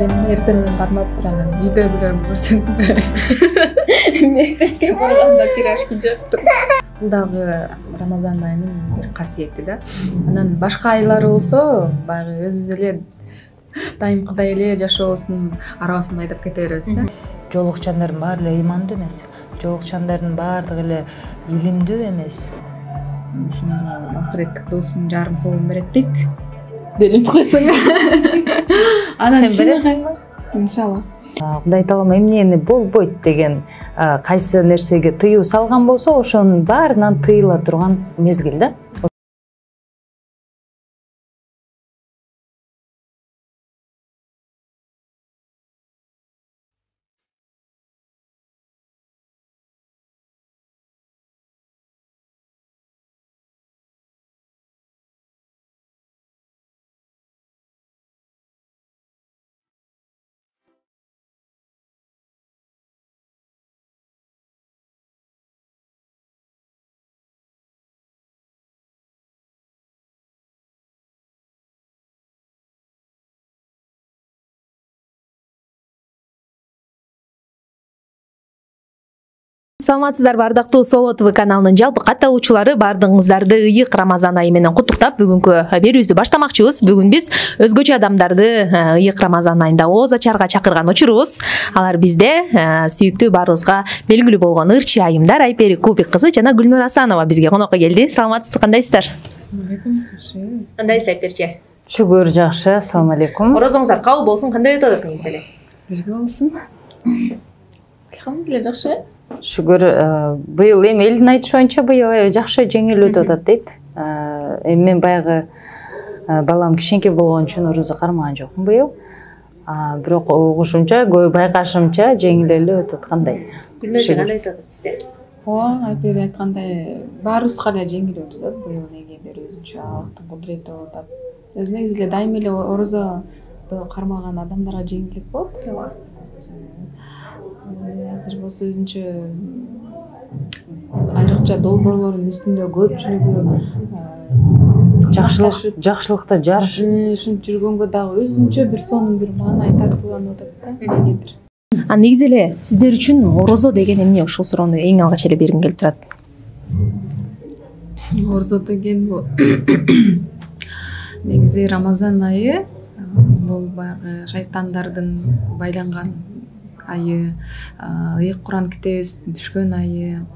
Эртеңден кармап турган видеолорун көрсөңбү? Мектепке барганда пирожки жеп туруп. Бул дагы Рамазан айынын бир касиети да. Анан башка айлары болсо, баягы өзүбүз эле дайымкыдай эле жашообуздун арабасын айдап кете беребиз да. Жолукчандардын баары эле ыймандуу эмес. Жолукчандардын баардыгы эле илимдүү эмес. Ошондо акыреттик досун жарым соом берет дейт. Делет койсоң. Анан Сен бересиңби? Иншалла. Кудай таалам эмнени болбойт деген кайсы нерсеге тыюу салган болсо, ошонун баарынан тыйыла турган мезгил да. Саламатсыздарбы, ардактуу Соло ТВ каналынын жалпы катталуучулары, баардыгыңыздарды ыйык Рамазан айы менен куттуктап, бүгүнкү берүүбүздү баштамакчыбыз. Бүгүн биз өзгөчө адамдарды ыйык Рамазан айында ооз ачарга чакырган учурубуз. Алар бизде сүйүктүү, баарыбызга белгилүү болгон ырчы айымдар Айпери Кубик кызы жана Гүлнур Асанова бизге конокко келди. Саламатсызбы, кандайсыздар? Ассалому алейкум. Кандайсыз Айперчи? Шүгүр, жакшы. Ассалому алейкум. Орозоңуздар кабыл болсун, кандай өтүп атат негизи эле? Бирге болсун. Алхамдулилlah, жакшы. Шүгүр, быйыл эми элдин айтышы боюнча быйыл жакшы жеңил өтүп атат дейт. Эми мен баягы балам кичинекей болгон үчүн орозо кармаган жокмун быйыл. Бирок угушумча, байкашымча жеңил эле өтүп аткандай. Гүлнөр кандай өтүп атат сизде? Ооба, Айпери айткандай, баарыбызга эле жеңил өтүп атат. Быйыл негедир өзүнчө Аллахтын кудурети болуп атат. Өзү негизи эле дайыма эле орозодо кармаган адамдарга жеңилдик болот. Ооба. Азыр болсо өзүнчө айрыкча долбоорлордун үстүндө көпчүлүгү жакшылыкта жарыш ушинтип жүргөнгө дагы өзүнчө бир сонун бир маанай тартууланып атат да негедир. Негизи эле сиздер үчүн орозо деген эмне? Ушул суроону эң алгач эле бергим келип турат. Орозо деген бул негизи Рамазан айы, бул баягы шайтандардын байланган айы, ыйык Куран китебибиздин түшкөн айы,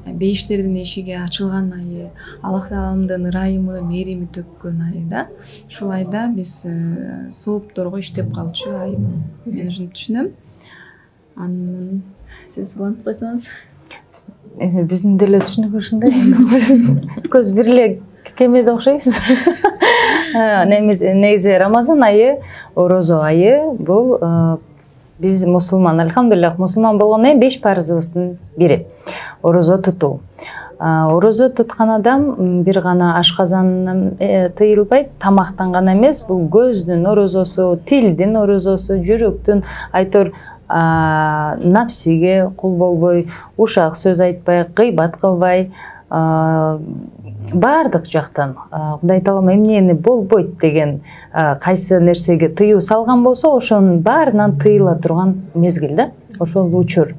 бейиштердин эшиги ачылган айы, Аллах Тааланын ырайымы, мээрими төккөн айы да. Ушул айда биз соопторго иштеп калчу ай бул. Мен ушинтип түшүнөм. Анан сиз улантып койсоңуз. Биздин деле түшүнүк ушундай. Көз бир эле кемеде окшойбуз. Негизи Рамазан айы, орозо айы бул биз мусулман, алхамдулиллах, мусулман болгондон кийин 5 парызыбыздын бири орозо тутуу. Орозо туткан адам бир гана ашказандан тыйылбайт, тамактан гана эмес, бул көздүн орозосу, тилдин орозосу, жүрөктүн, айтор напсиге кул болбой, ушак сөз айтпай, гыйбат кылбай, баардык жактан Кудай таалам эмнени болбойт деген кайсы нерсеге тыюу салган болсо, ошонун баарынан тыйыла турган мезгил да. Ошол учур.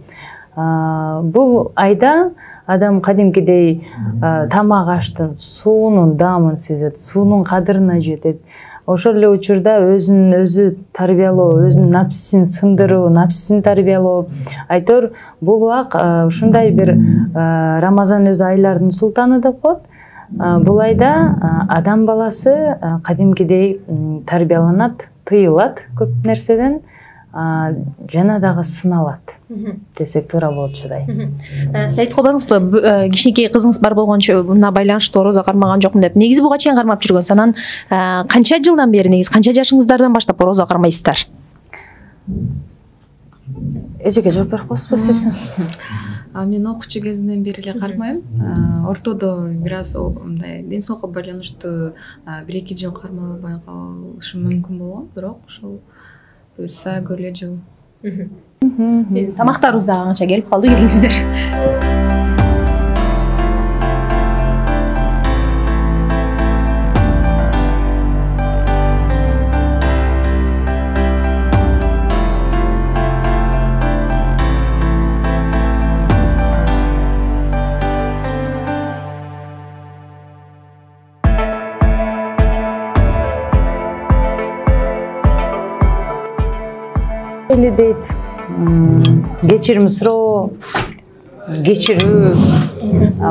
Бул айда адам кадимкидей тамак аштын, суунун даамын сезет, суунун кадырына жетет. Ошол эле учурда өзүн өзү тарбиялоо, өзүнүн напсисин сындыруу, напсисин тарбиялоо. Айтор бул убак ушундай бир Рамазан өзү айлардын султаны деп коет. Бул айда адам баласы кадимкидей тарбияланат, тыйылат көп нерседен, жана дагы сыналат десек туура болот чудай. Сиз айтып калдыңызбы, кичинекей кызыңыз бар болгончо мына байланыштуу орозо кармаган жокмун деп. Негизи буга чейин кармап жүргөнсүз. Анан канча жылдан бери, негизи канча жашыңыздардан баштап орозо кармайсыздар? Эжеге жооп берип коесузбу сиз? Мен окуучу кезимден бери эле кармайм. Ортодо бир аз мындай ден соолукка байланыштуу 1-2 жыл кармалбай калышым мүмкүн болгон, бирок ошол буюрса көрүлө жыл. Биздин тамактарыбыз дагы канча келип калды, келиңиздер. эле дейт. Кечирим суроо, кечирүү.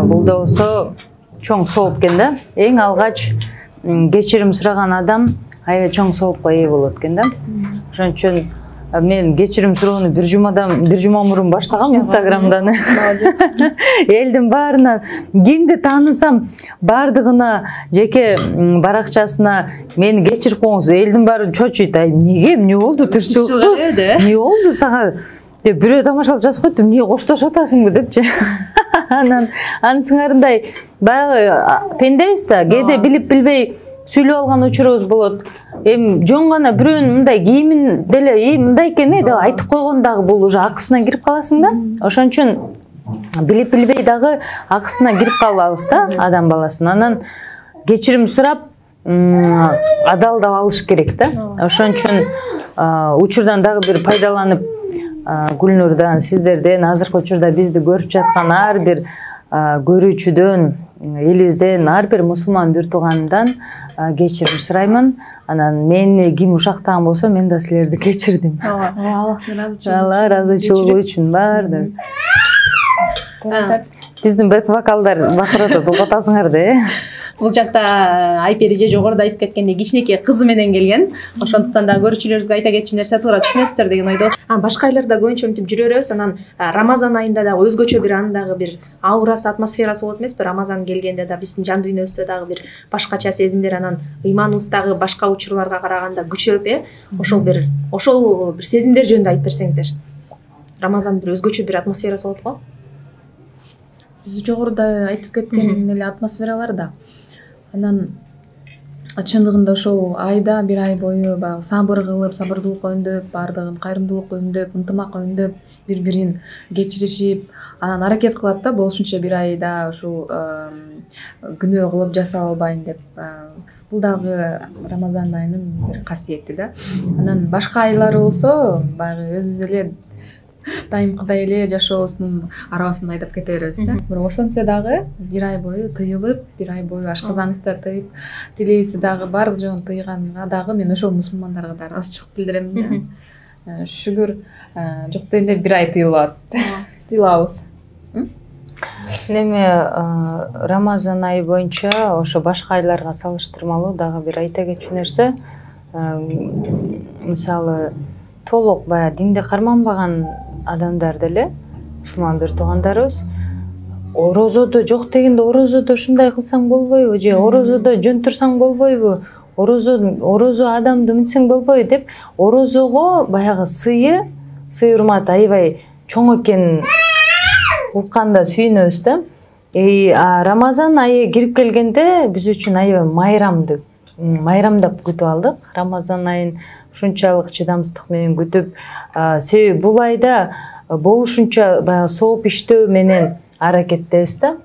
Бул да болсо чоң сооп экен да. Эң алгач кечирим сураган адам аябай чоң соопко ээ болот экен да. Ошон үчүн мен кечирим суроону бир жума мурун баштагам Инстаграмдан. Элдин баарынан кимди таанысам баардыгына жеке баракчасына мени кечирип коюңуз. Элдин баары чочуйт. Эмне болду тырчылык? Эмне болду сага? Деп бирөө тамашалап жазып коет. Эмне коштошуп атасыңбы депчи. Анан анысыңарындай баягы пендебиз да, кээде билип билбей сүйлөп алган учурубуз болот. Жон гана бирөөнүн мындай кийимин деле мындай экен деп айтып койгон дагы бул уже акысына кирип каласың да. Ошон үчүн билип билбей дагы акысына кирип калабыз да адам баласын. Анан кечирим сурап адалдап алыш керек да. Ошон үчүн учурдан дагы бир пайдаланып Гүлнурдан, сиздерден, азыркы учурда бизди көрүп жаткан ар бир көрүүчүдөн, элибизден ар бир мусулман бир тууганымдан кечирим сураймын. Анан мени ким ушактаган болсо, мен да силерди кечирдим. Алла ыраазычылыгы үчүн баардык. Биздин бек вокалдар бакырып улгатасыңар да. Бул жакта Айпери же жогоруда айтып кеткендей кичинекей кызы менен келген. Ошондуктан да көрүүчүлөрүбүзгө айта кетчү нерсе туура түшүнөсүздөр деген ойдобуз. Башка айларда көбүнчө мынтип жүрө беребиз. Анан Рамазан айында дагы өзгөчө бир анын дагы бир аурасы, атмосферасы болот эмеспи? Рамазан келгенде да биздин жан дүйнөбүздө дагы бир башкача сезимдер, анан ыйманыбыз дагы башка учурларга караганда күчөп, ошол бир сезимдер жөнүндө айтып берсеңиздер. Рамазандын бир өзгөчө бир атмосферасы болот го. Биз жогоруда айтып кеткен эле атмосфералар да. Анан чындыгында ошол айда бир ай бою баягы сабыр кылып, сабырдуулукка өндөп, баардыгын кайрымдуулукка өндөп, ынтымакка өндөп, бири-бирин кечиришип, анан аракет кылат да болушунча бир айда ушул күнөө кылып жаса албайын деп. Бул дагы Рамазан айынын бир касиети да. Анан башка айлар болсо баягы өзүбүз эле дайымкыдай эле жашообуздун арабасын айдап кете беребиз да. Бирок ошонсо дагы бир ай бою тыйылып, бир ай бою ашказаныбызды да тыйып, тилибизди дагы баардык жагын тыйганга дагы мен ошол мусулмандарга да ыраазычылык билдирем да. Шүгүр жок дегенде бир ай тыйылат. Тыйылабыз. Эми Рамазан айы боюнча ошо башка айларга салыштырмалуу дагы бир айта кетчү нерсе. Мисалы толук баягы динди карманбаган адамдар деле, мусулман бир туугандарыбыз, орозодо жок дегенде орозодо ушундай кылсаң болбойбу же орозодо жөн турсаң болбойбу, орозо адамды мынтсең болбойбу деп орозого баягы сый урмат аябай чоң экенин укканда сүйүнөбүз да. Рамазан айы кирип келгенде биз үчүн аябай майрамдап күтүп алдык. Рамазан айын ушунчалык чыдамсыздык менен күтүп, себеби бул айда болушунча баягы сооп иштөө менен аракеттебиз да.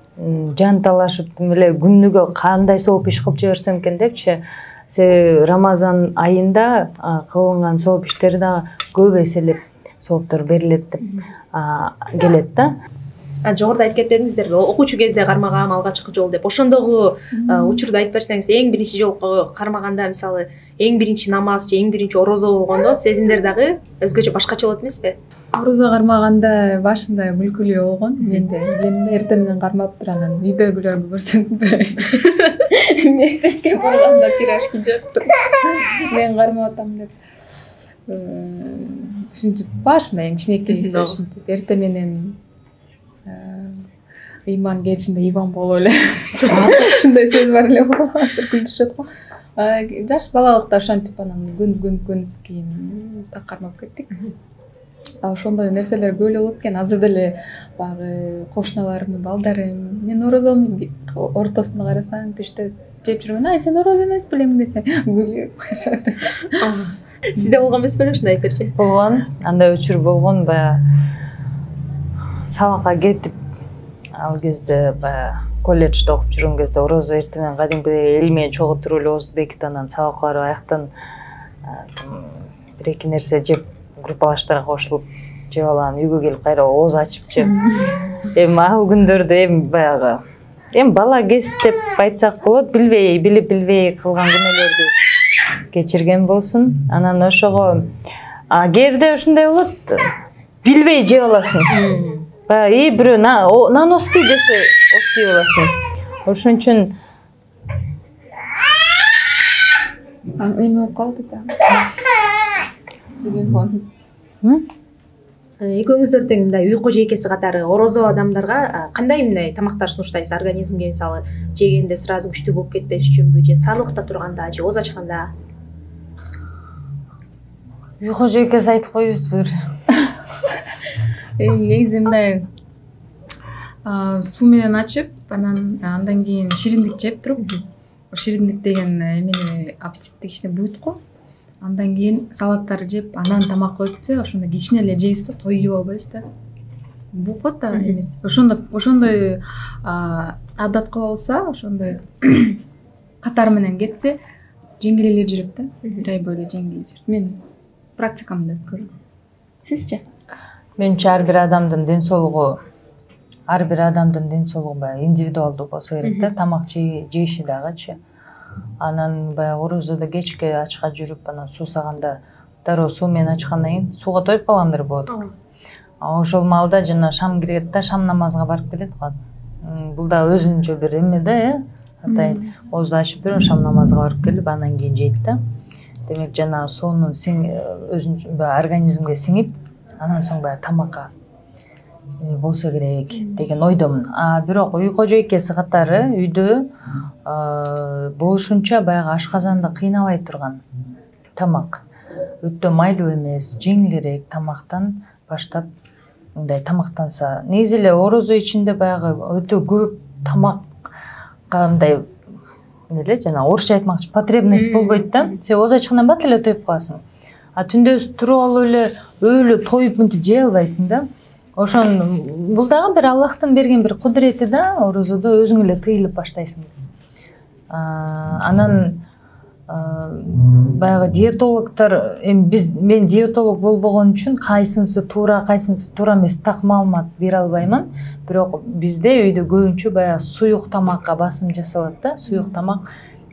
Жан талашып эле күнүгө кандай сооп иш кылып жиберсем экен депчи. Себеби Рамазан айында кылынган сооп иштер дагы көп эселеп сооптор берилет деп келет да. Жогоруда айтып кетпедиңиздерби, окуучу кезде кармагам алгачкы жол деп. Ошондогу учурду айтып берсеңиз, эң биринчи жолу кармаганда, мисалы, эң биринчи намаз же эң биринчи орозо болгондо сезимдер дагы өзгөчө башкача болот эмеспи? Орозо кармаганда башында күлкүлүү болгон. Мен да эртең менен кармаптыр, анан үйдөгүлөргө көрсөтпөй. Мектепке барганда пирожки жеп мен кармап атам деп. Ушинтип башында эң кичинекей ушинтип эртең менен ыйман келишинде Иван болуп эле. Ушундай сөз бар эле го, азыр күлдүрүшөт го. Жаш балалыкта ошентип анан күн кийин так кармап кеттик. Ошондой нерселер көп эле болот экен. Азыр деле баягы кошуналарым, балдарым, мен орозонун ортосунда карасаң, түштө жеп жүргөн, ай сен орозо эмес белең десе, күлүп коюшат. Сизде болгон эмес беле ушундай перчи? Болгон, андай учур болгон, баягы сабакка кетип, ал кезде баягы колледжде окуп жүргөн кезде орозо эртең менен кадимкидей эл менен чогуу туруп эле озду бекитип, анан сабакка барып аяктан бир эки нерсе жеп, группалаштарга кошулуп жеп алам, үйгө келип кайра ооз ачып жеп. Эми ал күндөрдө баягы бала кез деп айтсак болот, билип билбей кылган күнөөлөрдү кечирген болсун. Анан ошого А кээде ушундай болот. Билбей жеп аласың. Баягы бирөө нан ости десе ости боласың. Ошон үчүн эме болуп калды да. Телефон. Экөөңүздөр мындай үй кожойкеси катары орозо адамдарга кандай мындай тамактар сунуштайсыз? Организмге мисалы жегенде сразу күчтүү болуп кетпеш үчүнбү, же саарлыкта турганда, же ооз ачканда? үй кожойкеси айтып коюбузбу? Негизи мындай суу менен ачып, андан кийин шириндик жеп туруп, шириндик деген эмени аппетитти кичине буйт го. Андан кийин салаттар жеп, анан тамакка өтсө, ошондо кичине эле жейбиз да, тоюп албайбыз да. Букот да эмес. Ошондой адат кыла алса, ошондой катар менен кетсе, жеңил эле жүрөт да. Бир ай бою жеңил жүрөт. Мен практикамды өткөрдүм. Сизчи? Менимче ар бир адамдын ден соолугу баягы индивидуалдуу болсо керек да. Тамак жейиши дагычы. Анан баягы орозодо кечке ачка жүрүп, анан суусаганда дароо суу менен ачкандан кийин сууга тоюп калгандар болот. Ошол маалда жана шам кирет да, шам намазга барып келет го. Бул да өзүнчө бир эме да, атайын ооз ачып туруп шам намазга барып келип, анан кийин жейт да. Демек жана суунун өзүнчө организмге сиңип, анан соң баягы тамакка болсо керек деген ойдомун. Бирок үй кожойкеси катары үйдө болушунча баягы ашказанда кыйнабай турган тамак, өтө майлуу эмес, жеңилирээк тамактан баштап мындай тамактанса, негизи эле орозо ичинде баягы өтө көп тамакка мындай эле жана орусча айтмакчы потребность болбойт да. Сен ооз ачкандан бат эле тоюп каласың. Түндөсү туруп алып эле өөлө тоюп мынтип жей албайсың да. Ошон бул дагы бир Аллахтын берген бир кудурети да, орозодо өзүң эле тыйылып баштайсың. Анан баягы диетологдор, мен диетолог болбогон үчүн кайсынысы туура эмес так маалымат бере албаймын. Бирок бизде үйдө көбүнчө баягы суюк тамакка басым жасалат да. Суюк тамак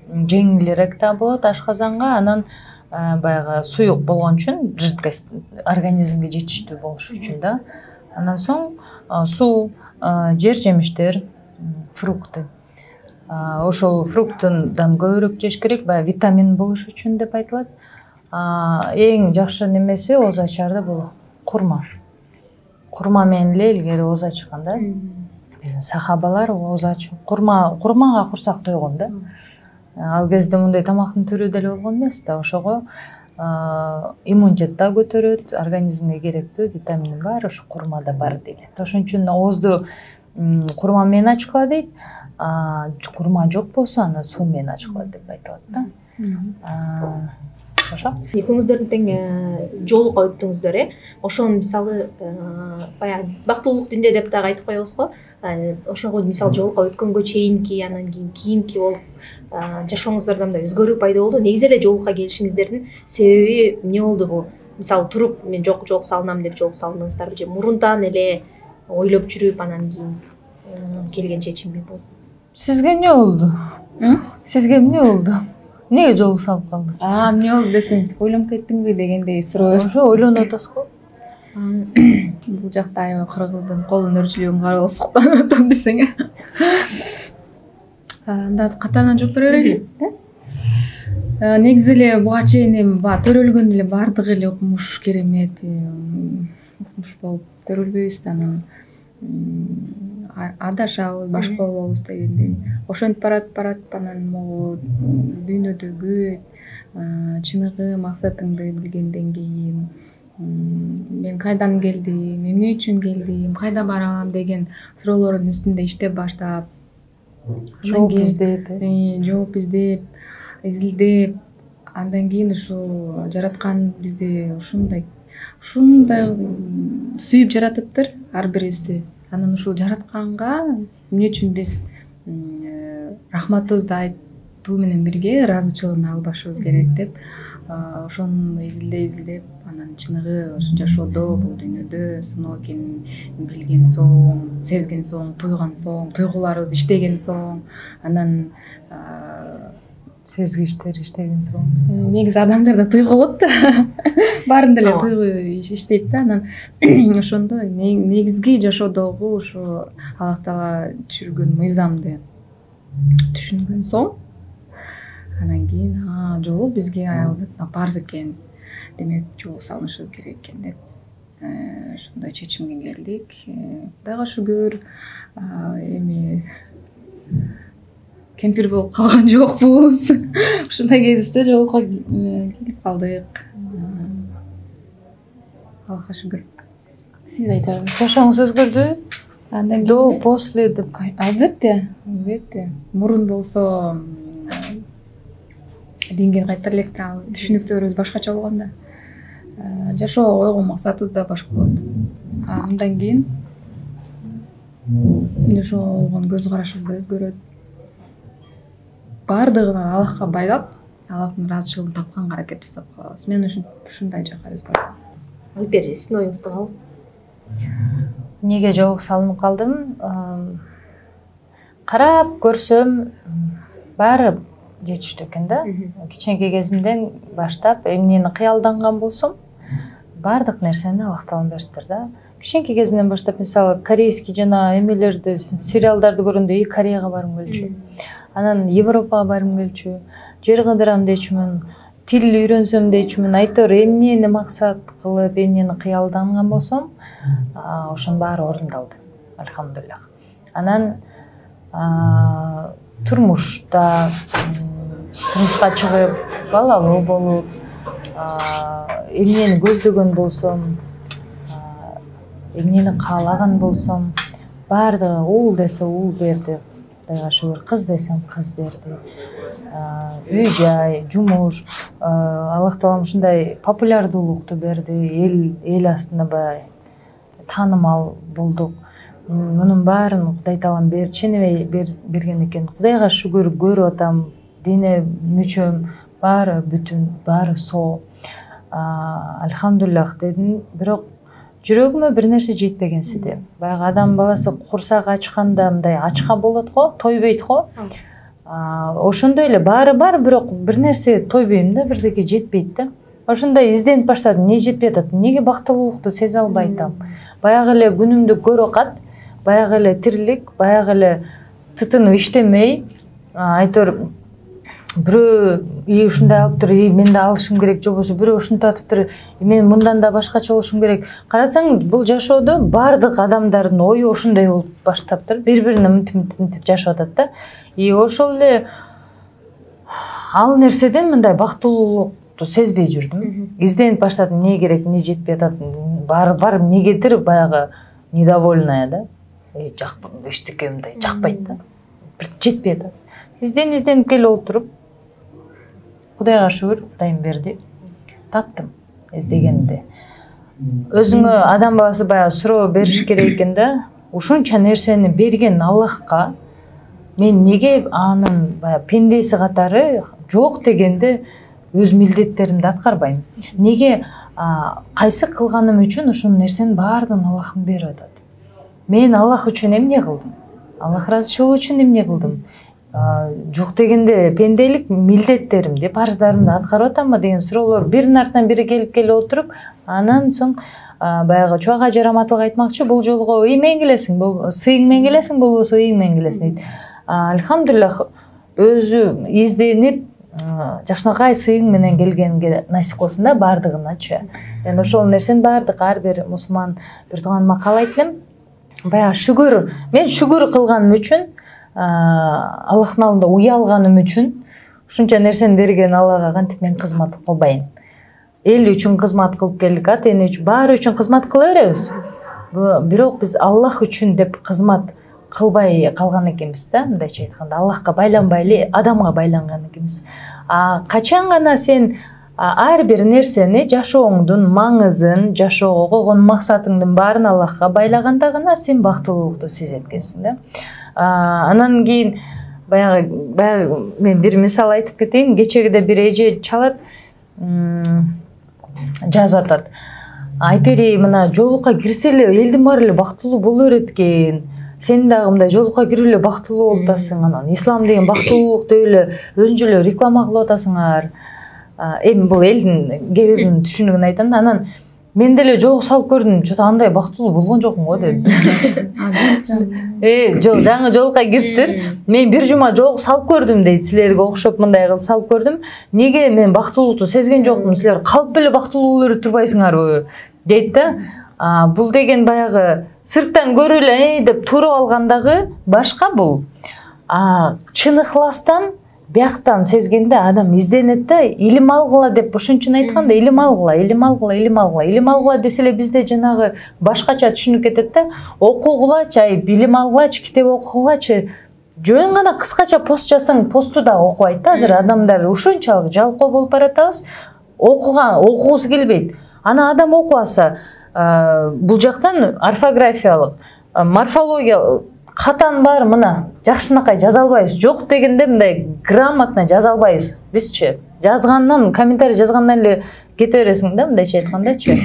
жеңилирээк да болот ашказанга, анан баягы суюк болгон үчүн жидкость организмге жетиштүү болуш үчүн да. Андан соң суу, жер жемиштер, фрукты. Ошол фруктундан көбүрөөк жеш керек, баягы витамин болуш үчүн деп айтылат. Эң жакшы немеси ооз ачарда бул курма. Курма менен эле илгери ооз ачкан да. Биздин сахабалар ооз ачып, курмага курсак тойгон да. Ал кезде мындай тамактын түрү деле болгон эмес да. Ошого иммунитет да көтөрөт, организмге керектүү витаминдин баары ошо курмада бар дейт. Ошон үчүн оозду курма менен ачкыла дейт. Курма жок болсо аны суу менен ачкыла деп айтылат да. Ошо. Экөөңүздөрдүн тең жолугуп өттүңүздөр, ошону мисалы баягы бактылуулук динде деп дагы айтып коебуз го. Ошого мисалы жолугуп өткөнгө чейинки, анан кийинки болуп жашооңуздарда мындай өзгөрүү пайда болду. Негизи эле жолугуп келишиңиздердин себеби эмне болду бул? Мисалы туруп мен жок салынам деп жок салдыңыздарбы, же мурунтан эле ойлоп жүрүп анан кийин келген чечимби бул? Сизге эмне болду? Сизге эмне болду? Эмнеге жолук салып калдыңыз? Эмне болду десең, ойлонуп кеттиңби дегендей суроо. Ошо ойлонуп атасыз го. Бул жакта айма кыргыздын колун өрчүлүгүн карап суктанып атам десең. Анда катарынан жооп бере берели. Негизи эле буга чейин эми төрөлгөн эле бардыгы эле окумуш керемет, окумуш болуп төрөлбөйбүз да, анан адашабыз, башка болобуз дегендей. Ошентип барат, анан могу дүйнөдө көйөйт, чыныгы максатыңды билгенден кийин мен кайдан келдим, эмне үчүн келдим, кайда барам деген суроолордун үстүндө иштеп баштап, жооп издеп, изилдеп, андан кийин ушул жараткан бизди ушундай сүйүп жаратыптыр ар бирибизди. Анан ушул жаратканга эмне үчүн биз рахматыбызды айтуу менен бирге ыраазычылыгын албашыбыз керек деп, ошону изилдеп, анан чыныгы ошо жашоодо, бул дүйнөдө сыноо экенин билген соң, сезген соң, туйган соң, туйгуларыбыз иштеген соң, анан сезгичтер иштеген соң. Негизи адамдарда туйгу болот да. Баарында эле туйгу иштейт да. Анан ошондо негизги жашоодогу ошо Аллах Таала түшүргөн мыйзамды түшүнгөн соң анан кийин жолу бизге аял затына парз экен. Демек жол салышыбыз керек экен деп ошондой чечимге келдик. Кудайга шүгүр эми кемпир болуп калган жокпуз. Ушундай кезибизде жолугуп келип калдык. Аллахка шүгүр. Сиз айтарыңыз. Жашооңуз өзгөрдү? Андан До, после деп. Албетте. Мурун болсо динге кайтар электе, түшүнүктөрүбүз башкача болгон да. Жашоо койгон максатыбыз да башка болот. Андан кийин жашоого болгон көз карашыбыз да өзгөрөт. Бардыгын Аллахка байлап, Аллахтын ыраазычылыгын тапканга аракет жасап калабыз. Мен ушундай жакка өзгөрдүм. Алпер, сиздин оюңузду кабыл. Неге жолук салынып калдым? Карап көрсөм баары жетиштүү экен да. Кичинекей кезимден баштап эмнени кыялданган болсом, баардык нерсени Аллах Таалам бериптир да. Кичинекей кезимден баштап мисалы корейский жана эмелерди, сериалдарды көргөндө Кореяга баргым келчү. Анан Европага баргым келчү. Жер кыдырам дечүмүн, тил үйрөнсөм дечүмүн. Айтор эмнени максат кылып, эмнени кыялданган болсом, ошонун баары орундалды. Альхамдулиллах. Анан турмушта турмушка чыгып, балалуу болуп, эмнени көздөгөн болсом, эмнени каалаган болсом, баардыгы уул десе уул берди. Кудайга шүгүр, кыз десем кыз берди. Үй жай, жумуш, Аллах Таалам ушундай популярдуулукту берди. Эл астында баягы таанымал болдук. Мунун баарын Кудай Таалам ченебей берген экен. Кудайга шүгүр, көрүп атам, дене мүчөм баары бүтүн, баары соо. Альхамдулиллах дедим, бирок жүрөгүмө бир нерсе жетпеген сиде. Баягы адам баласы курсак ачканда мындай ачка болот го, тойбойт го. Ошондой эле баары бар, бирок бир нерсе тойбойм да, бирдеке жетпейт да. Ошондой изденип баштадым, эмне жетпей атат, эмнеге бактылуулукту сезе албай атам. Баягы эле күнүмдү көрүп акат, баягы эле тирлик, баягы эле тытынып иштемей, айтор бирөө ушундай алыптыр, мен да алышым керек, же болбосо бирөө ушинтип атыптыр, мен мындан да башкача болушум керек. Карасаң, бул жашоодо баардык адамдардын ою ошондой болуп баштаптыр. Бири-бирине мынтип жашап атат да. Ошол эле ал нерседен мындай бактылуулукту сезбей жүрдүм. Изденип баштадым, эмне керек, эмне жетпей атат, бар эмнегедир баягы недовольная да. Жакпайт, эчтеке мындай жакпайт да. Бир жетпей атат. Изденип келип отуруп, Кудайга шүгүр, Кудайым берди. Таптым издегенди. Өзүңө адам баласы баягы суроо бериш керек экен да. Ушунча нерсени берген Аллахка мен неге анын баягы пендеси катары жок дегенде өз милдеттеримди аткарбайм? Неге кайсы кылганым үчүн ушул нерсенин баардыгын Аллахым берип атат? Мен Аллах үчүн эмне кылдым? Аллах ыраазычылыгы үчүн эмне кылдым? Жок дегенде пенделик милдеттеримди, парыздарымды аткарып атамбы деген суроолор биринин артынан бири келип отуруп, анан соң баягы чуага жараматылык айтмакчы, бул жолго ый менен келесиң, бул сыйың менен келесиң, болбосо ыйың менен келесиң дейт. Альхамдулиллах, өзү изденип жакшынакай сыйың менен келгенге насип кылсын да баардыгыначы. Эми ошол нерсенин баардык ар бир мусулман бир тууганыма каалайт элем. Баягы шүгүр, мен шүгүр кылганым үчүн, Аллахтын алдында уялганым үчүн ушунча нерсени берген Аллага кантип мен кызмат кылбайм? Эл үчүн кызмат кылып келдик, ата эне үчүн, баары үчүн кызмат кыла беребиз. Бирок биз Аллах үчүн деп кызмат кылбай калган экенбиз да, мындайча айтканда, Аллахка байланбай эле адамга байланган экенбиз. Качан гана сен ар бир нерсени, жашооңдун маңызын, жашоого койгон максатыңдын баарын Аллахка байлаганда гана сен бактылуулукту сезет экенсиң да. Анан кийин баягы мен бир мисал айтып кетейин. Кечегиде бир эже чалат, жазып атат. Айпери мына жолукка кирсе эле элдин баары эле бактылуу боло берет экен. сен дагы мындай жолукка кирип эле бактылуу болуп атасың, анан ислам деген бактылуулук деп эле өзүнчө эле реклама кылып атасыңар. Эми бул элдин кээ түшүнүгүн айтам да, анан мен деле жолук салып көрдүм, чото андай бактылуу болгон жокмун го дедим. Жок, жаңы жолукка кириптир. Мен бир жума жолук салып көрдүм дейт, силерге окшоп мындай кылып салып көрдүм. Неге мен бактылуулукту сезген жокмун, силер калп эле бактылуу болуп турбайсыңарбы дейт да. Бул деген баягы сырттан көрүп эле деп туруп алгандагы башка бул. Чын ыхластан бияктан сезгенде адам изденет да, илим алгыла деп ошон үчүн айткан да, илим алгыла десе эле бизде жанагы башкача түшүнүп кетет да. Окугулачы, билим алгылачы, китеп окугулачы. Жөн гана кыскача пост жазсаң, посту да окубайт да. Азыр адамдар ушунчалык жалкоо болуп баратабыз, окугусу келбейт. Ана адам окубаса, бул жактан орфографиялык, морфология катан бар, мына жакшынакай жаза албайбыз. Жок дегенде мындай грамотно жаза албайбыз бизчи. Жазгандан, комментарий жазгандан эле кете бересиң да, мындайча айткандачы.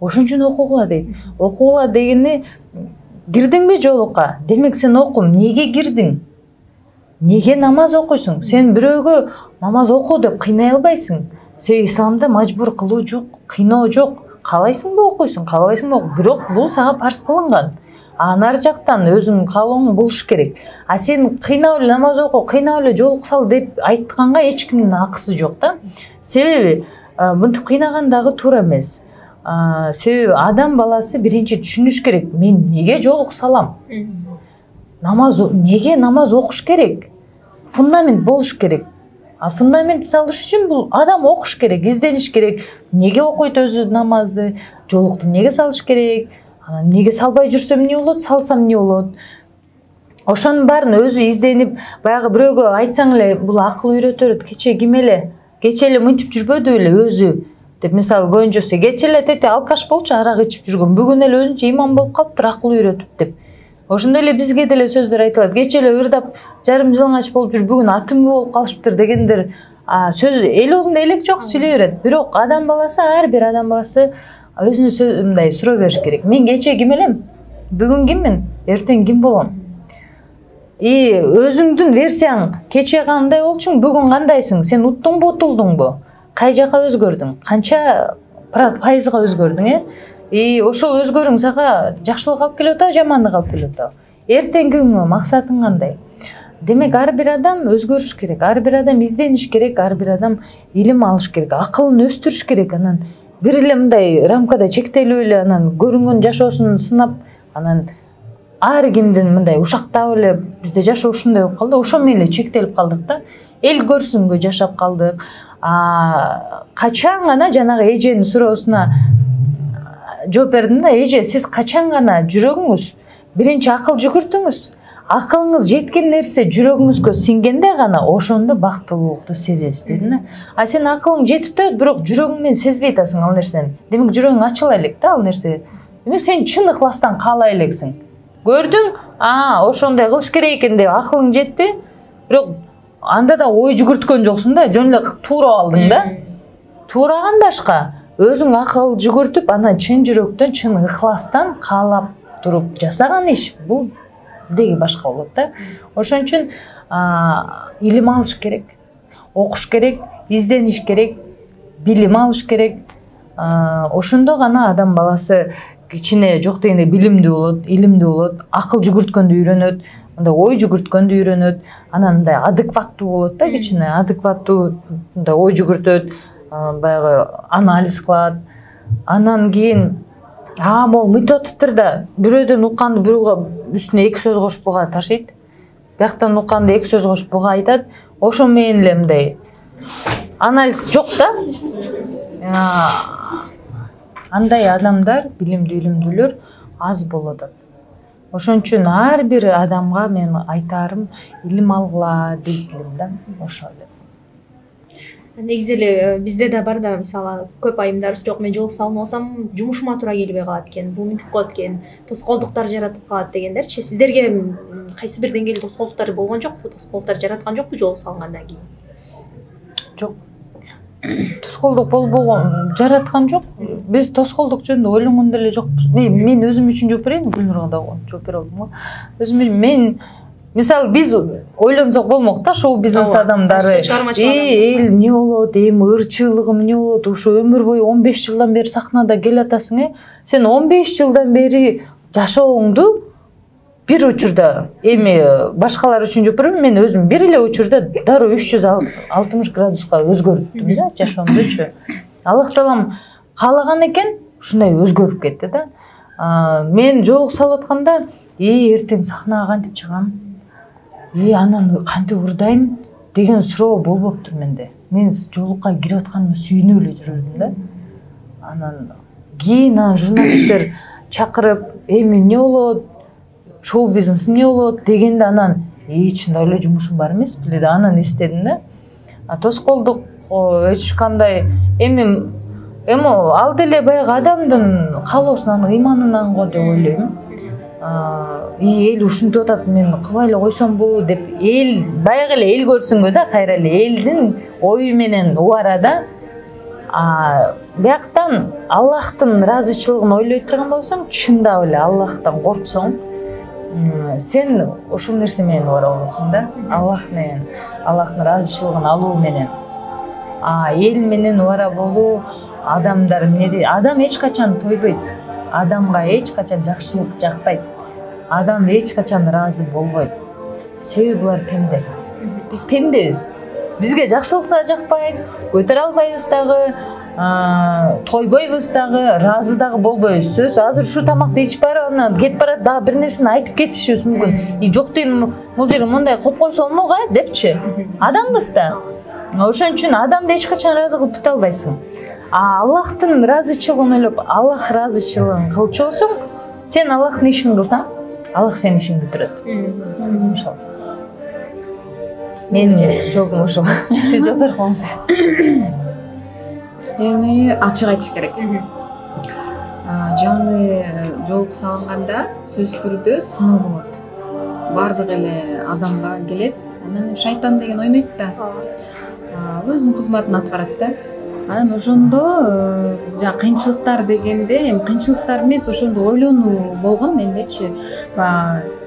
Ошон үчүн окугула дейт. Окугула дегени, кирдиңби жолукка? Демек сен окум, неге кирдиң? Неге намаз окуйсуң? Сен бирөөгө намаз оку деп кыйнай албайсың. Себеби исламда мажбур кылуу жок, кыйноо жок. Каалайсыңбы окуйсуң, каалабайсыңбы окуйсуң. Бирок бул сага парз кылынган. Анар жактан өзүң каалооң болуш керек. Сен кыйнап эле намаз оку, кыйнап эле жолук сал деп айтканга эч кимдин акысы жок да. Себеби мынтип кыйнаган дагы туура эмес. Себеби адам баласы биринчи түшүнүш керек. Мен неге жолук салам? Неге намаз окуш керек? Фундамент болуш керек. Фундамент салыш үчүн бул адам окуш керек, издениш керек. Неге окуйт өзү намазды? Жолукту неге салыш керек? Неге салбай жүрсөм эмне болот, салсам эмне болот? Ошонун баарын өзү изденип, баягы бирөөгө айтсаң эле бул акыл үйрөтөт. Кече ким эле? Кече эле мынтип жүрбөдү беле өзү? Деп мисалы көңчөсү, кече эле тете алкаш болчу, арак ичип жүргөн. Бүгүн эле өзүнчө имам болуп калыптыр, акыл үйрөтүп деп. Ошондой эле бизге деле сөздөр айтылат. Кече эле ырдап, жарым жалаңач болуп жүрүп, бүгүн атымбы болуп калышыптыр дегендер сөз эл оозунда элек жок сүйлөй берет. Бирок адам баласы, ар бир адам баласы өзүнө мындай суроо бериш керек. Мен кече ким элем? Бүгүн киммин? Эртең ким болом? Өзүңдүн версияң кече кандай болчуң, бүгүн кандайсың? Сен уттуңбу, утулдуңбу? Кай жака өзгөрдүң? Канча пайызга өзгөрдүң, ошол өзгөрүүң сага жакшылык алып келип атабы, жамандык алып келип атабы? Эртеңки күнгө максатың кандай? Демек ар бир адам өзгөрүш керек, ар бир адам издениш керек, ар бир адам илим алыш керек, акылын өстүрүш керек. Анан бир эле мындай рамкада чектелип эле анан көрүнгөн жашоосун сынап, анан ар кимдин мындай ушактап эле бизде жашоо ушундай болуп калды, ошо менен эле чектелип калдык да. Эл көрсүнгө жашап калдык. Качан гана жанагы эженин суроосуна жооп бердим да. Эже, сиз качан гана жүрөгүңүз биринчи акыл жүгүртүңүз. Акылыңыз жеткен нерсе жүрөгүңүзгө сиңгенде гана ошондо бактылуулукту сезесиз дедим да. Сен акылың жетип турат, бирок жүрөгүң менен сезбей атасың ал нерсени. Демек жүрөгүң ачыла элек да ал нерсе. Демек сен чын ыхластан каалай элексиң. Көрдүң, ошондой кылыш керек экен деп акылың жетти, бирок анда да ой жүгүрткөн жоксуң да, жөн эле туура алдың да. Туураган башка, өзүң акыл жүгүртүп, анан чын жүрөктөн, чын ыхластан каалап туруп жасаган иш бул деги башка болот да. Ошон үчүн илим алыш керек, окуш керек, издениш керек, билим алыш керек. Ошондо гана адам баласы кичине жок дегенде билимдүү болот, илимдүү болот, акыл жүгүрткөндү үйрөнөт, мындай ой жүгүрткөндү үйрөнөт, анан мындай адекваттуу болот да, кичине адекваттуу мындай ой жүгүртөт, баягы анализ кылат. Анан кийин могул мынтип атыптыр да, бирөөдөн укканды бирөөгө үстүнө эки сөз кошуп буга ташыйт. Бияктан укканды эки сөз кошуп буга айтат. Ошо менен эле мындай анализ жок да. Андай адамдар, билимдүү, илимдүүлөр аз болот. Ошон үчүн ар бир адамга мен айтарым, илим алгыла дейт элем да. Ошо эле. Негизи эле бизде да бар да, мисалы көп айымдарыбыз жок, мен жолук салмасам жумушума туура келбей калат экен, бул мынтип коет экен, тоскоолдуктар жаратып калат дегендерчи. Сиздерге кайсы бир деңгээлде тоскоолдуктар болгон жокпу? Тоскоолдуктар жараткан жокпу жолук салгандан кийин? Жок. Тоскоолдук болбогон, жараткан жок. биз тоскоолдук жөнүндө ойлонгондо эле жокпуз. Мен өзүм үчүн жооп берейин, Гүлнурга да жооп бере алдым го. Өзүм мен мисалы биз ойлонсок болмок да, шоу бизнес адамдары эл эмне болот, эми ырчылыгы эмне болот, ушу өмүр бою 15 жылдан бери сахнада келатасың, сен 15 жылдан бери жашооңду бир учурда эми башкалар үчүн жооп берем, мен өзүм бир эле учурда дароо 360 градуска өзгөрттүм да жашоомдучу. Аллах таалам каалаган экен, ушундай өзгөрүп кетти да. Мен жолук салып атканда, эртең сахнага кантип чыгам? Анан кантип урдайм деген суроо болбоптур менде. Мен жолукка кирип атканыма сүйүнүп эле жүрдүм да. Анан кийин журналисттер чакырып, эми эмне болот? Шоу бизнес эмне болот дегенде анан чындап эле жумушум бар эмес беле да, анан эстедим да. Тоскоолдук эч кандай эми ал деле баягы адамдын каалоосунан, ыйманынан го деп ойлойм. Эл ушинтип атат, мен кылбай эле койсомбу деп эл баягы эле эл көрсүнгө да, кайра эле элдин ою менен убара да. Бияктан Аллахтын ыраазычылыгын ойлой турган болсоң, чындап эле Аллахтан корксоң, сен ошол нерсе менен убара болосуң да. Аллах менен, Аллахтын ыраазычылыгын алуу менен. Эл менен убара болуу, адамдар эмне, адам эч качан тойбойт. Адамга эч качан жакшылык жакпайт. Адам эч качан ыраазы болбойт. Себеби булар пенде. Биз пендебиз. Бизге жакшылык да жакпайт, көтөрө албайбыз дагы, тойбойбуз дагы, ыраазы дагы болбойбуз. Сөз азыр ушу тамакты ичип барып, анан кетип барат, дагы бир нерсени айтып кетишибиз мүмкүн. Жок дейм, бул жерге мындай коюп койсо болмок депчи. Адамбыз да. Ошон үчүн адамды эч качан ыраазы кылып бута албайсың. Аллахтын ыраазычылыгын ойлоп, Аллах ыраазычылыгын кылчу болсоң, сен Аллахтын ишин кылсаң, Аллах сенин ишиңди бүтүрөт. Ошол. Мен жообум ошол. Сиз жооп берип коюңуз. Эми ачык айтыш керек. Жаңы жолук салынганда сөзсүз түрдө сыноо болот. Бардык эле адамга келет, анан шайтан деген ойнойт да. Ал өзүнүн кызматын аткарат да. Анан ошондо жана кыйынчылыктар дегенде, эми кыйынчылыктар эмес, ошондо ойлонуу болгон мендечи.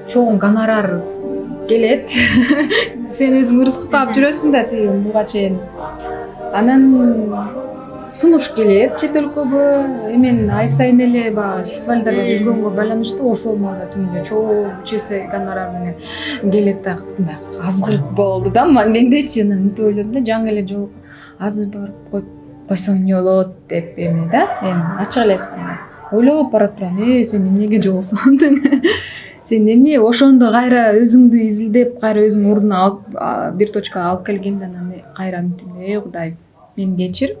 Чоң гонорар келет. Сен өзүң ырзыктап жүрөсүң да буга чейин. Анан сунуш келет чет өлкөгө. Мен ай сайын эле фестивалдарда жүргөнгө байланыштуу ошол маалда түнүнө чоң чесе гонорар менен келет да. Азгырык болду да мендечи. Мынтип ойлодум да, жаңы эле жол азыр барып коюп койсом эмне болот деп эми да, эми ачык эле айтканда ойлоп барат турам, сен эмнеге жолсуң? Сен эмне ошондо кайра өзүңдү изилдеп, кайра өзүң ордуна алып бир точкага алып келгенде анан кайра мынтип, Кудай, мен кечир.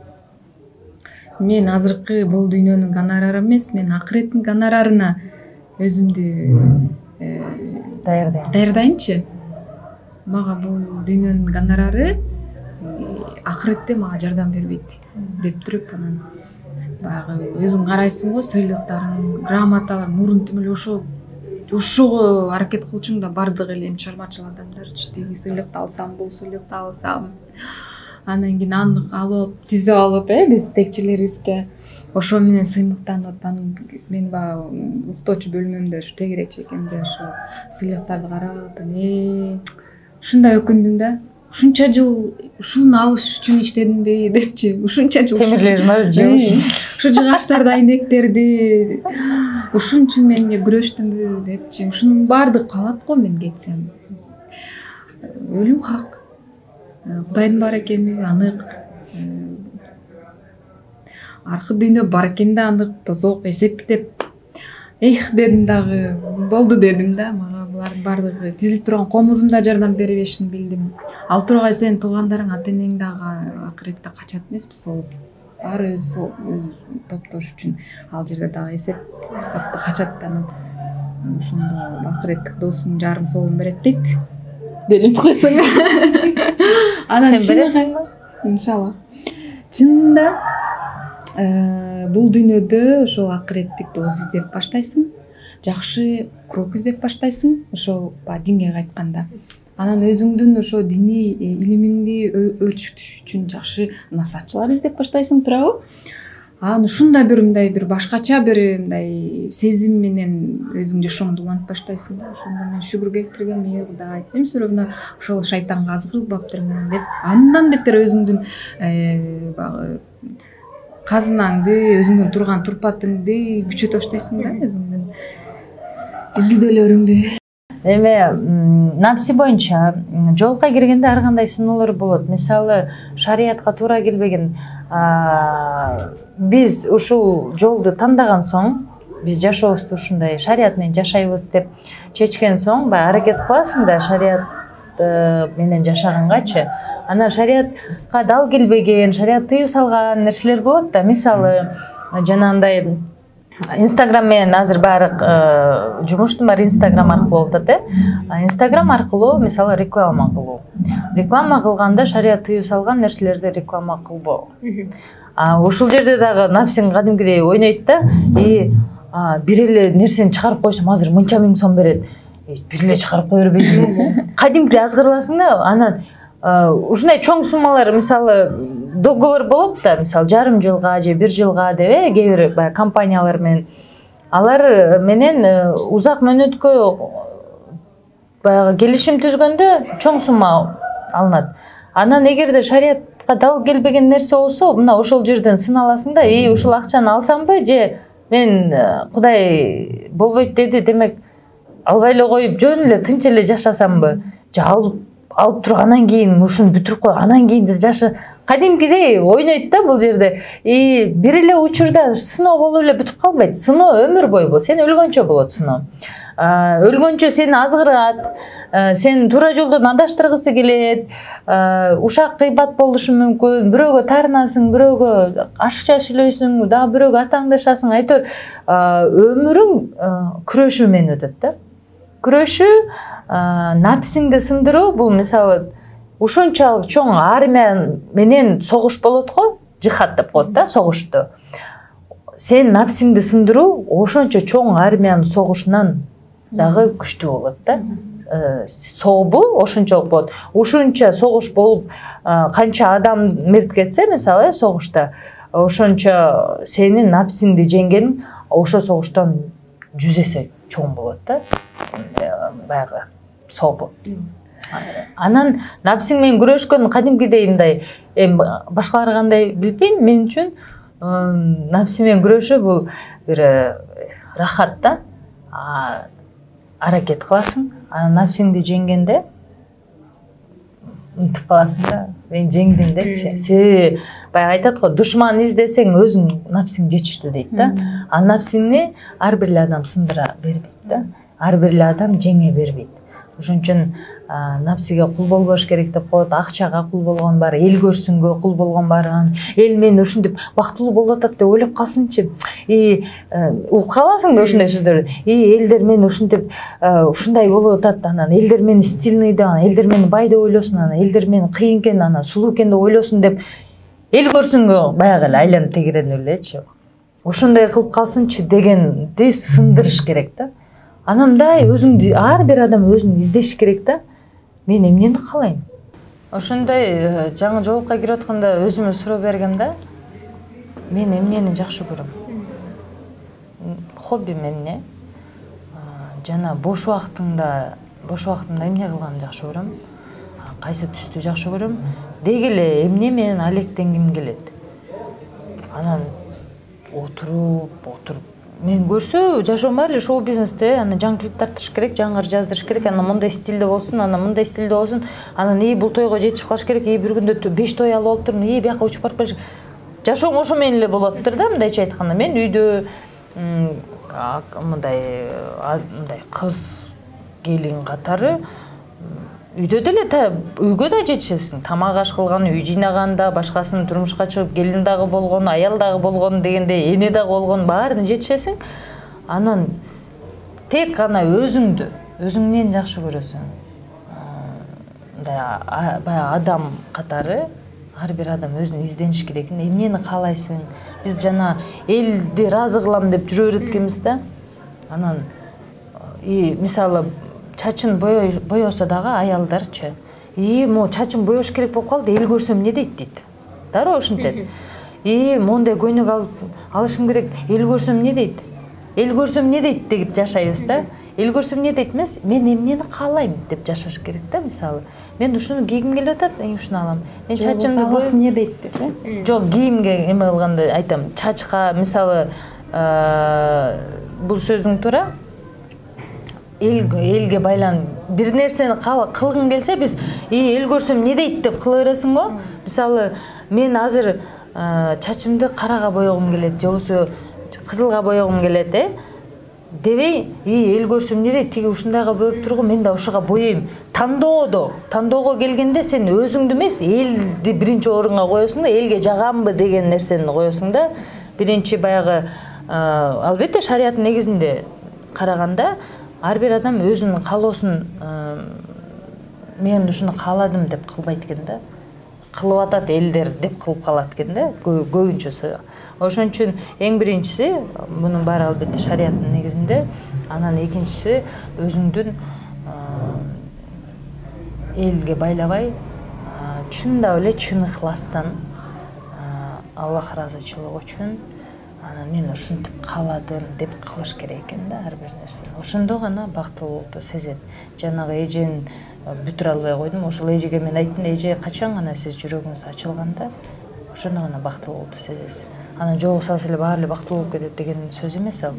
Мен азыркы бул дүйнөнүн гонорары эмес, мен акыреттин гонорарына өзүмдү даярдайынчы. Мага бул дүйнөнүн гонорары акыретте мага жардам бербейт деп туруп, анан баягы өзүң карайсың го, сыйлыктарың, грамоталар, мурун түмүл ошого аракет кылчуң да, бардык эле чармачыл адамдар тиги сыйлыкты алсам, бул сыйлыкты алсам, анан кийин аны алып, тизип алып, биз текчилерибизге ошо менен сыймыктанып, анан мен баягы уктоочу бөлмөмдө, ушу тегерек чекемде ошо сыйлыктарды карап, ушундай өкүндүм да. Ушунча жыл ушуну алыш үчүн иштедимби депчи, ушунча жыл темирлерин жыгыш, ушу жыгачтарды, айнектерди ушун үчүн мен эмне күрөштүмбү депчи, ушунун баардыгы калат го мен кетсем. Өлүм хак, Кудайдын бар экени анык, аркы дүйнө бар экен да анык, тозок эсептеп, дедим дагы, болду дедим да, мага булардын баардыгы тизилип турган комузумда жардам бере бешин билдим. Ал тургай сен туугандарың, ата-энең дагы акыретте качат эмеспи, сол баары өзү топтош үчүн ал жерде дагы эсапта качат. Анан ошондо акыреттик досуң, жарың соолун берет дейт. Делим койсоң. Анан сен бересиңби? Иншалла. Чынында бул дүйнөдө ошол акыреттик дос издеп баштайсың, жакшы круг издеп баштайсың, ошол динге кайтканда. Анан өзүңдүн ошо диний илимиңди өрчүтүш үчүн жакшы насаатчылар издеп баштайсың, туурабы? аны ушундай бир башкача бир мындай сезим менен өзүң жашооңду улантып баштайсың да. Ошондо мен шүгүр келтиргем, Кудай, эмне мына ошол шайтанга азгырып баптырмын деп, андан бетер өзүңдүн баягы казынаңды, өзүңдүн турган турпатыңды күчөтө баштайсың да, өзүңдүн изилдөөлөрүңдү. Эми напси боюнча жолго киргенде ар кандай сыноолор болот. Мисалы, шариятка туура келбеген, биз ушул жолду тандаган соң, биз жашообузду ушундай шарият менен жашайбыз деп чечкен соң, баягы аракет кыласың да шарият менен жашагангачы. Анан шариятка дал келбеген, шарият тыюу салган нерселер болот да. Мисалы, жанагындай Инстаграм менен азыр баары жумуштун баары Инстаграм аркылуу болуп атат. Инстаграм аркылуу мисалы реклама кылуу. Реклама кылганда шарият тыюу салган нерселерди реклама кылбоо. Ушул жерде дагы напсиң кадимкидей ойнойт да. Бир эле нерсени чыгарып койсом азыр мынча миң сом берет. Бир эле чыгарып кое бербейт. Кадимкидей азгырыласың да. Анан ушундай чоң суммалар, мисалы договор болот да, мисалы жарым жылга же бир жылга деп, кээ бир баягы компаниялар менен, алар менен узак мөөнөткө баягы келишим түзгөндө чоң сумма алынат. Анан эгерде шариятка дал келбеген нерсе болсо, мына ошол жерден сыналасың да, ушул акчаны алсамбы же мен Кудай болбойт деди, демек албай эле коюп жөн эле тынч эле жашасамбы, же алып туруп анан кийин ушуну бүтүрүп кой, анан кийин жаша. Кадимкидей ойнойт да бул жерде. Бир эле учурда сыноо болуп эле бүтүп калбайт. Сыноо өмүр бою бул. Сен өлгөнчө болот сыноо. Өлгөнчө сени азгырат, сен туура жолдон адаштыргысы келет, ушак кыйбат болушу мүмкүн, бирөөгө таарынасың, бирөөгө ашыкча сүйлөйсүң, дагы бирөөгө атаңдашасың. Айтор өмүрүң күрөшүү менен өтөт да. Күрөшүү, напсиңди сындыруу, бул мисалы ушунчалык чоң армия менен согуш болот го, жихад деп коет да, согушту. Сен напсиңди сындыруу ошончо чоң армиянын согушунан дагы күчтүү болот да. Сообу ошончолук болот. Ушунча согуш болуп, канча адам мерт кетсе, мисалы, согушта, ошончо сенин напсиңди жеңгениң ошо согуштан 100 эсе чоң болот да. Баягы сообу. Анан напсиң менен күрөшкөн кадимкидей мындай, башкалар кандай билбейм, мен үчүн напси менен күрөшүү бул бир рахат да. Аракет кыласың, анан напсиңди жеңгенде мынтип каласың да, мен жеңдим депчи. Себеби баягы айтат го, душман издесең өзүң напсиң жетиштүү дейт да. А напсиңни ар бир эле адам сындыра бербейт да. Ар бир эле адам жеңе бербейт. Ошон үчүн напсиге кул болбош керек деп коет, акчага кул болгон бар, эл көрсүнгө кул болгон бар, эл мени ушинтип бактылуу болуп атат деп ойлоп калсынчы. Угуп каласың да ушундай сөздөрдү. Элдер мени ушинтип ушундай болуп атат, анан элдер мени стильный деп, анан элдер мени бай деп ойлосун, анан элдер мени кыйын экен, анан сулуу экен деп ойлосун деп эл көрсүнгө баягы эле айланып тегеренип элечи. Ошондой кылып калсынчы дегенди сындырыш керек да. Анан мындай өзүңдү, ар бир адам өзүн издеш керек да. Мен эмнени каалайм? Ошондой жаңы жолукка кирип атканда өзүмө суроо бергем да. Мен эмнени жакшы көрөм? Хоббим эмне? Жана бош убактымда эмне кылганды жакшы көрөм? Кайсы түстү жакшы көрөм? Деги эле эмне менен алектенгим келет? Анан отуруп мен көрсө жашоом баары эле шоу бизнесте, анан жаңы клип тартыш керек, жаңы жаздырыш керек, анан мындай стилде болсун, анан мындай стилде болсун, анан бул тойго жетишип калыш керек, бир күндө 5 той алып алыптырмын, бияка учуп барып келиш. Жашоом ошо менен эле болоптур да, мындайча айтканда. Мен үйдө мындай кыз келин катары үйдө деле үйгө да жетишесиң. Тамак аш кылган, үй жыйнаганда, башкасын турмушка чыгып, келин дагы болгон, аял дагы болгон дегенде, эне дагы болгон, баарына жетишесиң. Анан тек гана өзүңдүн жакшы көрөсүң. Баягы адам катары ар бир адам өзүн издениш керек. Эмнени каалайсың? Биз жана элди ыраазы кылам деп жүрө береткенбиз да. Анан мисалы чачын боёсо дагы аялдарчы. Могу чачын боёш керек болуп калды, эл көрсө эмне дейт дейт. Дароо ушинтет. мондай көйнөк алышым керек, эл көрсөм эмне дейт? Эл көрсөм эмне дейт деп жашайбыз да. Эл көрсөм эмне дейт эмес, мен эмнени каалайм деп жашаш керек да, мисалы. Мен ушуну кийгим келип атат, ушуну алам. Мен чачымды Аллах эмне дейт деп, э? Жок, кийимге эме кылганда айтам. Чачка, мисалы, бул сөзүң туура. Элге байланып бир нерсени кылгың келсе, биз эл көрсөм эмне дейт деп кыла бересиң го. Мисалы, мен азыр чачымды карага боёгум келет, же болбосо кызылга боёгум келет, дебей, эл көрсөм эмне дейт, тиги ушундайга боёп тургу, мен да ушуга боёйм. Тандоого келгенде сен өзүңдү эмес, элди биринчи орунга коесуң да, элге жагамбы деген нерсени коесуң да. Биринчи баягы, албетте шариаттын негизинде караганда, ар бир адам өзүнүн каалоосун мен ушуну кааладым деп кылбайт экен да. Кылып атат элдер деп кылып калат экен да, көбүнчөсү. Ошон үчүн эң биринчиси, мунун баары албетте шариаттын негизинде, анан экинчиси өзүңдүн элге байлабай, чындап эле чын ыхластан Аллах ыраазычылыгы үчүн мен ушинтип кааладым деп кылыш керек экен да, ар бир нерсени. Ошондо гана бактылуулукту сезет. Жанагы эжени бүтүрө албай койдум. Ошол эжеге мен айттым, эже качан гана сиз жүрөгүңүз ачылганда, ошондо гана бактылуулукту сезесиз. Анан жолуксаңыз эле баары эле бактылуу болуп кетет деген сөз эмес ал.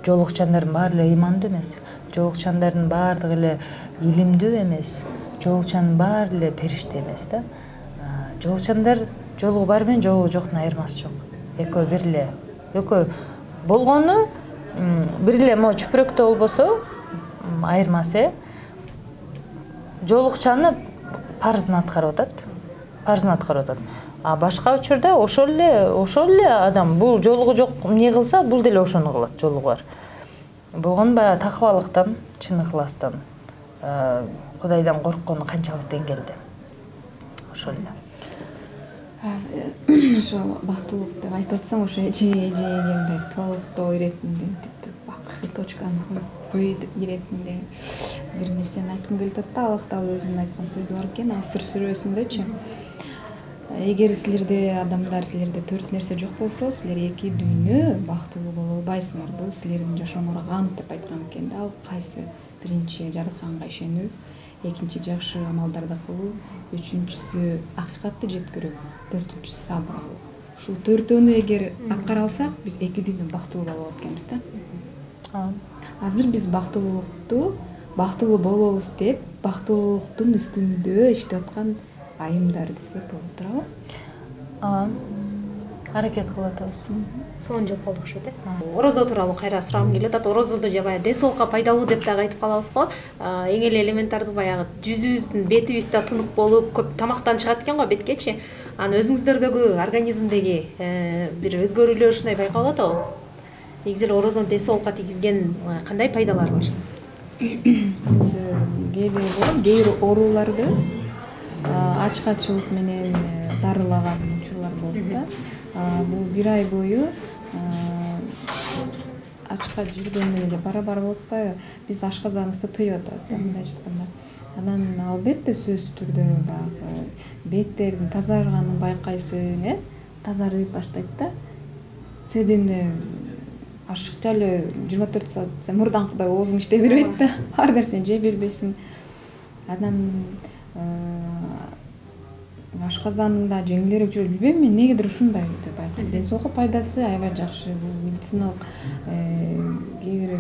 Жолукчандардын баары эле ыймандуу эмес. Жолукчандардын баардыгы эле илимдүү эмес. Жолукчанын баары эле периште эмес да. Жолукчандар жолугу бар менен жолугу жоктун айырмасы жок. Экөө бир эле. Экөө болгону бир эле мо чүпүрөктө болбосо айырмасы, жолукчаны парызын аткарып атат. А башка учурда ошол эле адам бул жолугу жок эмне кылса, бул деле ошону кылат, жолугу бар. Болгону баягы такыбалыктан, чын ыхластан, Кудайдан корккону канчалык деңгээлде. Ошол эле. Ошол бактылуулук деп айтып атсаң, ошо эжеге мындай толуктоо иретинде, типтеп акыркы точканы коюп иретинде бир нерсени айткым келип атат да. Аллах Таала өзүнүн айткан сөзү бар экен, Асыр сүрөсүндөчү. Эгер силерде адамдар, силерде 4 нерсе жок болсо, силер 2 дүйнө бактылуу боло албайсыңар. Бул силердин жашооңорго ант деп айткан экен да. Ал кайсы? Биринчи жаратканга ишенүү, экинчи жакшы амалдарды кылуу, үчүнчүсү акыйкатты жеткирүү, төртүнчүсү сабыр кылуу. Ушул төртөөнү эгер аткара алсак, биз 2 дүйнө бактылуу болот экенбиз да. Азыр биз бактылуу болобуз деп, бактылуулуктун үстүндө иштеп аткан айымдар десек болот туурабы? Аракет кылып атабыз. Сонун жооп болду окшойт, э? Орозо тууралуу кайра сурагым келип атат. Орозодо жабай ден соолукка пайдалуу деп дагы айтып калабыз го. Эң эле элементардуу баягы жүзүбүздүн, бетибиз да тунук болуп, көп тамактан чыгат экен го беткечи. Анан өзүңүздөрдөгү организмдеги бир өзгөрүүлөр ушундай байкалып атабы? Негизи эле орозонун ден соолукка тийгизген кандай пайдалары бар? Кээ бир ооруларды ачкачылык менен дарылаган учурлар болот да. Бул 1 ай бою ачка жүргөн менен эле бара-бар болуп атпайбы? Биз ашказаныбызды тыйып атабыз да, мындайча айтканда. Анан албетте сөзсүз түрдө баягы беттердин тазарганын байкайсың, тазарып баштайт да. Сөйдөн ашыкча эле 24 саат мурдаңкыдай оозуң иштей бербейт да. Ар нерсени жей бербейсиң. Анан ашказаныңда жеңилирээк жүрөт. Билбейм мен негедир ушундай деп байкайм. Ден соолукка пайдасы аябай жакшы. Бул медициналык кээ бир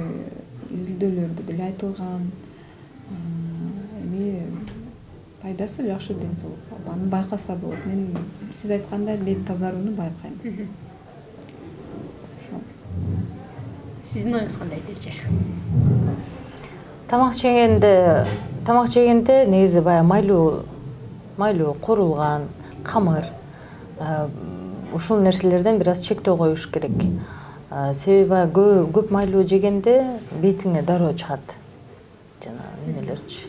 изилдөөлөрдө деле айтылган. Эми пайдасы жакшы ден соолукка. Аны байкаса болот. Мен сиз айткандай бет тазарууну байкайм. Сиздин оюңуз кандай Берже? Тамак жегенде негизи баягы майлуу корулган, камыр, ушул нерселерден бир аз чектөө коюш керек. Себеби көп майлуу жегенде бетиңе дароо чыгат. Жана немелерчи.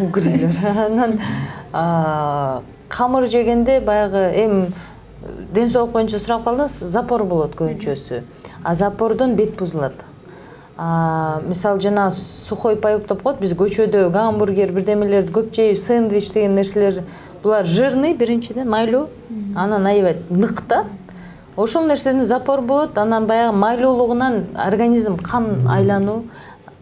Угрилер. Анан камыр жегенде баягы ден соолук боюнча сурап калдыңыз, запор болот көбүнчөсү. Запордон бет бузулат. Мисалы жана сухой паёк деп коет, биз көчөдө гамбургер, бирдемелерди көп жейбиз, сэндвич деген нерселер Булар жирный биринчиден, майлуу, анан аябай нык да. Ошол нерседен запор болот, анан баягы майлуулугунан организм кан айлануу,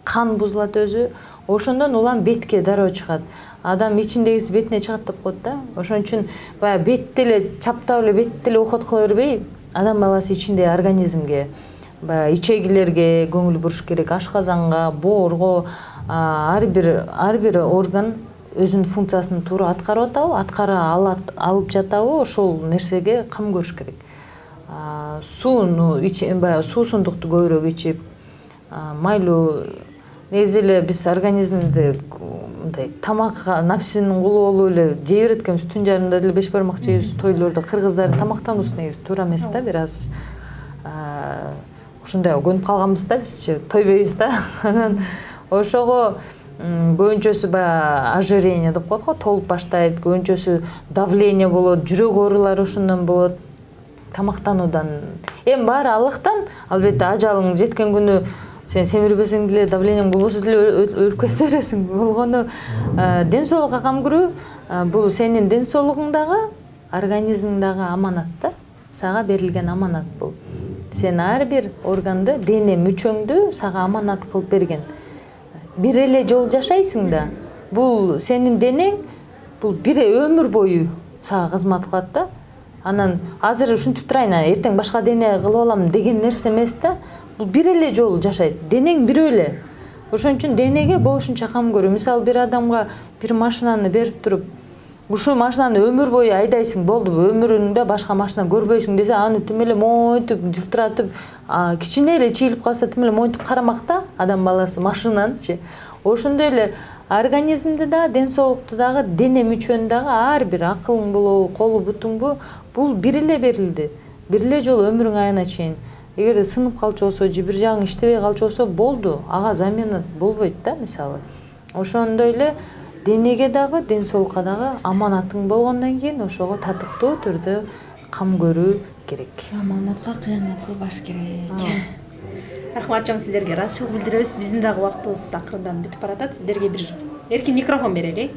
кан бузулат өзү. Ошондон улам бетке дароо чыгат. Адам ичиндегиси бетине чыгат деп коет да. Ошон үчүн баягы бетти эле чаптап эле бетти эле ухат кыла бербей, адам баласы ичинде организмге, баягы ичегилерге көңүл буруш керек, ашказанга, боорго, ар бир орган өзүнүн функциясын туура аткарып атабы, алып жатабы, ошол нерсеге кам көрүш керек. Суусундукту көбүрөөк ичип, майлуу негизи эле биз организмди мындай тамакка напсинин кулу болуп эле жей берет экенбиз. Түн жарымда деле 5 бармак жейбиз. Тойлордо кыргыздардын тамактануусу негизи туура эмес да, бир аз ушундай көнүп калганбыз да, бизчи тойбойбуз да. Анан ошого көбүнчөсү баягы ожирение деп коет го, толуп баштайт, көбүнчөсү давление болот, жүрөк оорулары ошондон болот. Тамактануудан. Эми баары Аллахтан, албетте ажалың жеткен күнү сен семирбесең деле, давлениең болбосо деле өлүп кете бересиң. Болгону ден соолукка кам көрүү, бул сенин ден соолугуңдагы, организмиңдагы аманат да. Сага берилген аманат бул. Сен ар бир органды, дене мүчөңдү сага аманат кылып берген. Бир эле жолу жашайсың да. Бул сенин денең, бул бир өмүр бою сага кызмат кылат да. Анан азыр ушинтип турайын, эртең башка дене кылып алам деген нерсе эмес да. Бул бир эле жолу жашайт. Денең бирөө эле. Ошон үчүн денеге болушунча кам көрүү. Мисалы бир адамга бир машинаны берип туруп, ушул машинаны өмүр бою айдайсың, болду, өмүрүңдө башка машина көрбөйсүң десе, аны тим эле мойтуп, жылтыратып, кичине эле чийилип калса тим эле мойтуп карамак да, адам баласы машинанычы. Ошондой эле организмди да, ден соолукту дагы, дене мүчөнү дагы ар бир акылың болобу, колу бутуңбу, бул бир эле берилди. Бир эле жолу өмүрүң аягына чейин. Эгерде сынып калчу болсо, же бир жагың иштебей калчу болсо, болду, ага замена болбойт да, мисалы. Ошондой эле денеге дагы, ден соолукка дагы аманатың болгондон кийин ошого татыктуу түрдө кам көрүү керек. Аманатка кыянат кылбаш керек. Рахмат чоң, сиздерге ыраазычылык билдиребиз. Биздин дагы убактыбыз акырындан бүтүп баратат. Сиздерге бир эркин микрофон берели.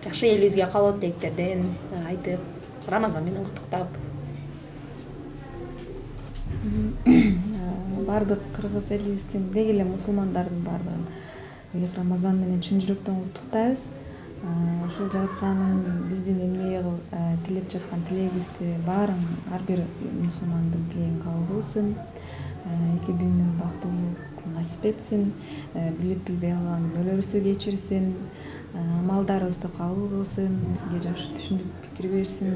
Жакшы элибизге каалоо тилектерден айтып, Рамазан менен куттуктап. Бардык кыргыз элибиздин, деги эле мусулмандардын бардыгын ыйык Рамазан менен чын жүрөктөн куттуктайбыз. Ушул жаратканын биздин эмнеге тилеп жаткан тилегибизди баарын ар бир мусулмандын тилегин кабыл кылсын. Эки дүйнө бактылуулук насип этсин, билип билбей алган күнөөлөрүбүздү кечирсин, амалдарыбызды кабыл кылсын, бизге жакшы түшүнүк пикир берсин,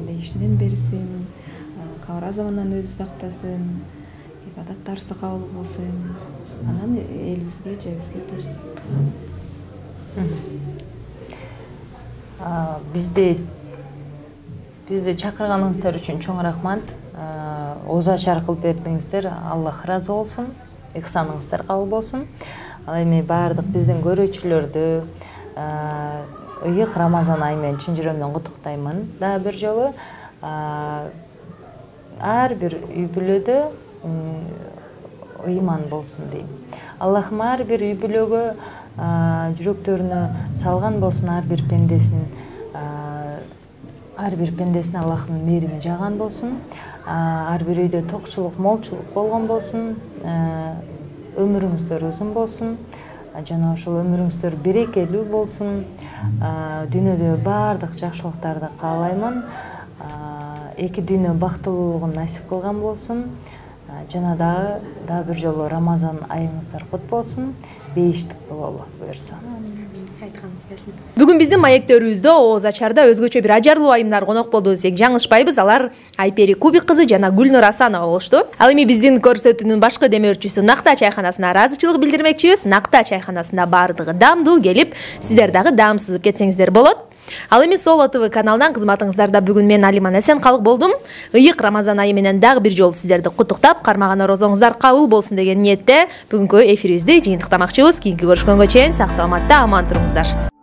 дейишинен берсин, кабыр азабынан өзү сактасын, ибадаттарыбызды кабыл кылсын, анан элибизге, жебизге тирсин. Бизди чакырганыңыздар үчүн чоң рахмат. Оозу ачар кылып бердиңиздер. Аллах ыраазы болсун, ыхсаныңыздар кабыл болсун. Ал эми баардык биздин көрүүчүлөрдү ыйык Рамазан айы менен чын жүрөгүмдөн куттуктаймын. Дагы бир жолу ар бир үй бүлөдө ыйман болсун дейм. Аллахым ар бир үй бүлөгө жүрөктөрүнө салган болсун, ар бир пендесине Аллахтын мээрими жаган болсун. Ар бир үйдө токчулук, молчулук болгон болсун. Өмүрүңүздөр узун болсун. Жана ошол өмүрүңүздөр берекелүү болсун. Дүйнөдө баардык жакшылыктарды каалаймын. Эки дүйнө бактылуулугун насип кылган болсун. Жана дагы бир жолу Рамазан айыңыздар кут болсун. Бейиштик бололу буюрса. Бүгүн биздин маектөрүбүздө Ооз Ачарда өзгөчө бир ажарлуу айымдар конок болду десек жаңылышпайбыз. Алар Айпери Кубик кызы жана Гүлнур Асанова болушту. Ал эми биздин көрсөтүүнүн башкы демөөрчүсү Накта чайканасына ыраазычылык билдирмекчибиз. Накта чайканасында баардыгы даамдуу, келип сиздер дагы даам сызып кетсеңиздер болот. Ал эми Соло ТВ каналынан кызматыңыздарда бүгүн мен Алиман Эсенкалык болдум. Ыйык Рамазан айы менен дагы бир жолу сиздерди куттуктап, кармаган орозоңуздар кабыл болсун деген ниетте бүгүнкү эфирибизди жыйынтыктамакчыбыз. Кийинки көрүшкөнгө чейин сак саламатта аман туруңуздар.